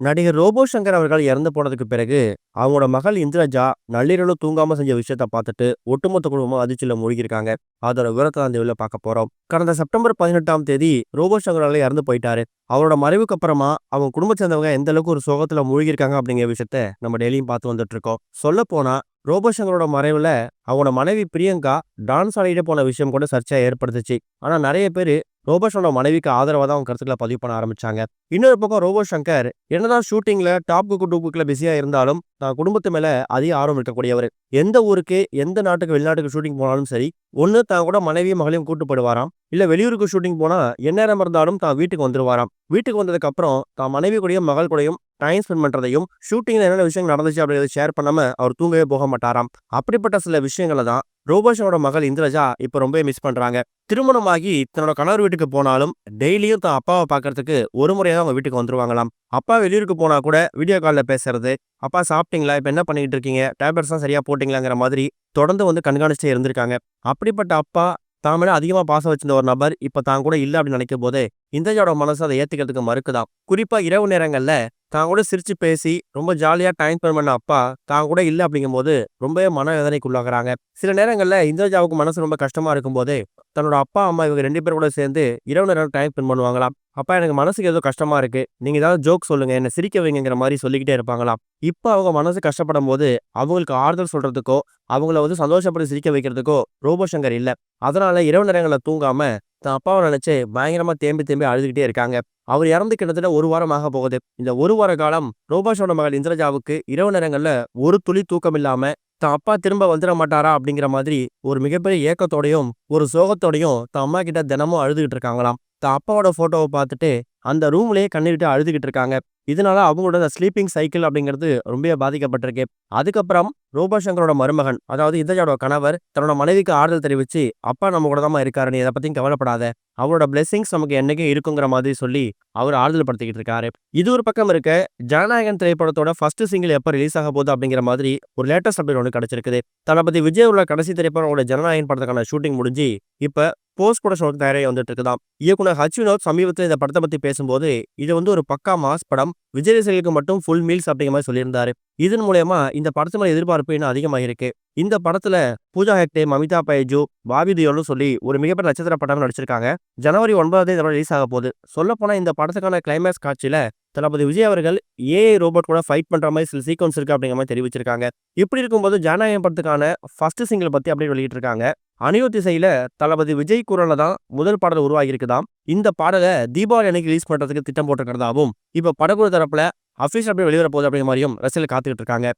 நடிகர் ரோபோ சங்கர் அவர்கள் இறந்து போனதுக்கு பிறகு, அவங்களோட மகள் இந்திரஜா நள்ளிரவு தூங்காம செஞ்ச விஷயத்த பார்த்துட்டு, ஒட்டுமொத்த குடும்பமும் அதிர்ச்சியில மூழ்கியிருக்காங்க. அதோட விவரத்த தான் இந்த வீடியோல பார்க்க போறோம். கடந்த செப்டம்பர் 18ஆம் தேதி ரோபோ சங்கர் அவர்கள் இறந்து போயிட்டாரு. அவரோட மறைவுக்கு அப்புறமா, அவங்க குடும்பத்த சேர்ந்தவங்க எந்த அளவுக்கு ஒரு சோகத்துல மூழ்கியிருக்காங்க அப்படிங்கிற விஷயத்த நம்ம டெய்லியும் பார்த்து வந்துட்டு இருக்கோம். சொல்லப்போனா, ரோபோ சங்கரோட மறைவுல அவங்களோட மனைவி பிரியங்கா டான்ஸ் ஆடிட்டே போன விஷயம் கூட சர்ச்சையா ஏற்படுத்துச்சு. ஆனா நெறைய பேரு ரோபோ சங்கரோட மனைவிக்கு ஆதரவா தான் அவங்க கருத்துக்கள பதிவு பண்ண ஆரம்பிச்சாங்க. இன்னொரு பக்கம் ரோபோ சங்கர் என்னதான் ஷூட்டிங்ல டாப் குக்கு டூ பிஸியா இருந்தாலும், தான் குடும்பத்து மேல அதிக ஆர்வம் இருக்கக்கூடியவரு. எந்த ஊருக்கு, எந்த நாட்டுக்கு, வெளிநாட்டுக்கு ஷூட்டிங் போனாலும் சரி, ஒண்ணு தான் கூட மனைவியும், மகளையும் கூட்டு போயிடுவாராம். இல்ல வெளியூருக்கு ஷூட்டிங் போனா, எந்நேரம் இருந்தாலும் தான் வீட்டுக்கு வந்துருவாராம். வீட்டுக்கு வந்ததுக்கு அப்புறம், தான் மனைவி கூடயும், மகள் கூடயும் டைம் ஸ்பெண்ட் பண்றதையும், ஷூட்டிங்ல என்னென்ன விஷயங்கள் நடந்துச்சு அப்படிங்கிறத ஷேர் பண்ணாம அவர் தூங்கவே போக மாட்டாராம். அப்படிப்பட்ட சில விஷயங்கள தான் ரோபோஷனோட மகள் இந்திரஜா இப்ப ரொம்பவே மிஸ் பண்றாங்க. திருமணமாகி தன்னோட கணவர் வீட்டுக்கு போனாலும், டெய்லியும் தான் அப்பாவ பார்க்கறதுக்கு ஒரு முறையாவது அவங்க வீட்டுக்கு வந்துருவாங்களாம். அப்பா வெளியூருக்கு போனா கூட வீடியோ கால்ல பேசுறது, "அப்பா சாப்பிட்டீங்களா? இப்ப என்ன பண்ணிட்டு இருக்கீங்க? டேப்லெட்ஸ்லாம் சரியா போட்டீங்களாங்கிற?" மாதிரி தொடர்ந்து வந்து கண்காணிச்சுட்டே இருந்திருக்காங்க. அப்படிப்பட்ட அப்பா தான் மேல அதிகமா பாசம் வச்சிருந்த ஒரு நபர், இப்ப தான் கூட இல்ல அப்படின்னு நினைக்கும்போது, இந்திரஜாவோட மனசு அத ஏத்துக்கிறதுக்கு மறுக்குதாம். குறிப்பா இரவு நேரங்கள்ல தான் கூட சிரிச்சு பேசி, ரொம்ப ஜாலியா டைம் ஸ்பெண்ட் பண்ண அப்பா, தான் கூட இல்ல அப்படிங்கும்போது, ரொம்பவே மனவேதனைக்கு உள்ளாகுறாங்க. சில நேரங்கள்ல இந்திரஜாவுக்கு மனசு ரொம்ப கஷ்டமா இருக்கும்போது, தன்னோட அப்பா, அம்மா இவங்க 2 பேரும் கூட சேர்ந்து இரவு நேரம் டைம் ஸ்பெண்ட் பண்ணுவாங்களாம். "அப்பா எனக்கு மனசுக்கு ஏதோ கஷ்டமா இருக்கு. நீங்க ஏதாவது ஜோக் சொல்லுங்க. என்ன சிரிக்க வைங்கங்கிற" மாரி சொல்லிக்கிட்டே இருப்பாங்களாம். இப்ப அவங்க மனசு கஷ்டப்படும்போது, அவங்களுக்கு ஆறுதல் சொல்றதுக்கோ, அவங்கள வந்து சந்தோஷப்பட்டு சிரிக்க வைக்கிறதுக்கோ ரோபோ சங்கர் இல்ல. அதனால இரவு நேரங்கள்ல தூங்காம, தன் அப்பாவ நினைச்சு பயங்கரமா தேம்பி தேம்பி அழுதுகிட்டே இருக்காங்க. அவர் இறந்து கிட்டத்தட்ட 1 வாரம் ஆகப் போகுது. இந்த 1 வார காலம் ரோபோஷோட மகள் இந்திரஜாவுக்கு இரவு நேரங்கள்ல ஒரு துளி தூக்கம் இல்லாம, தான் அப்பா திரும்ப வந்துட மாட்டாரா அப்படிங்கிற மாதிரி ஒரு மிகப்பெரிய ஏக்கத்தோடையும், ஒரு சோகத்தோடையும் தன் அம்மா கிட்ட தினமும் அழுதுகிட்டு இருக்காங்களாம். தன் அப்பாவோட ஃபோட்டோவ பார்த்துட்டு அந்த ரூம்லயே கண்ணீர் விட்டு அழுதுகிட்டு இருக்காங்க. இதனால அவங்களோட அந்த ஸ்லீப்பிங் சைக்கிள் அப்படிங்கிறது ரொம்பவே பாதிக்கப்பட்டிருக்கு. அதுக்கப்புறம் ரோபோ சங்கரோட மருமகன், அதாவது இந்திரஜாவோட கணவர் தன்னோட மனைவிக்கு ஆறுதல் தெரிவிச்சு, "அப்பா நம்ம கூட தாம்மா இருக்காரு. நீ எத பத்தியும் கவலைப்படாத. அவரோட பிளெஸ்ஸிங்ஸ் நமக்கு என்னைக்கும் இருக்குங்கிற" மாதிரி சொல்லி அவர் ஆறுதல் படுத்திக்கிட்டு இருக்காரு. இது ஒரு பக்கம் இருக்க, ஜனநாயகன் திரைப்படத்தோட ஃபர்ஸ்ட் சிங்கிள் எப்ப ரிலீஸ் ஆக போகுது அப்படிங்கிற மாதிரி ஒரு லேட்டஸ்ட் அப்டேட் ஒண்ணு கிடைச்சிருக்குது. தளபதி விஜய் உள்ள கடைசி திரைப்படம் அவரோட ஜனநாயகன் படத்துக்கான ஷூட்டிங் முடிஞ்சு, இப்ப போஸ்ட் ப்ரொடக்ஷன் ஒர்க் தயாராகி வந்துட்டு இருக்குதாம். இயக்குனர் வினோத் சமீபத்தில இந்த படத்த பத்தி பேசும்போது, "இது வந்து ஒரு பக்கா மாஸ் படம். விஜய் ரசிகர்களுக்கு மட்டும் ஃபுல் மீல்ஸ்" அப்படிங்கிற மாரி சொல்லியிருந்தாரு. இதன் மூலியமா இந்த படத்து மேல எதிர்பார்ப்பு இன்னும் அதிகமாகிருக்கு. இந்த படத்துல பூஜா ஹெக்டே, மமிதா பைஜு, பாபி தியோல்னு சொல்லி ஒரு மிகப்பெரிய நட்சத்திர படமா நடிச்சிருக்காங்க. ஜனவரி 9ஆம் தேதி இந்த படம் ரிலீஸ் ஆக போகுது. சொல்லப்போனா இந்த படத்துக்கான கிளைமாக்ஸ் காட்சியில தளபதி விஜய் அவர்கள் ஏஐ ரோபோட் கூட ஃபைட் பண்ற மாரி சில சீக்வென்ஸ் இருக்கு அப்படிங்கிற மாரி தெரிவிச்சிருக்காங்க. இப்படி இருக்கும்போது ஜனநாயகன் படத்துக்கான ஃபர்ஸ்ட் சிங்கிள் பத்தி அப்டேட் வெளியிட்டிருக்காங்க. அனிருத் இசையில தளபதி விஜய் குரல்ல தான் முதல் பாடல் உருவாகி இருக்குதாம். இந்த பாடல தீபாவளி அன்னைக்கு ரிலீஸ் பண்றதுக்கு திட்டம் போட்டிருக்கிறதாவும், இப்ப படக்குழு தரப்புல அபிஷியல் அப்டேட் வெளிவர போகுது அப்படிங்கிற மாரியும் ரசிகர்கள் காத்துக்கிட்டு இருக்காங்க.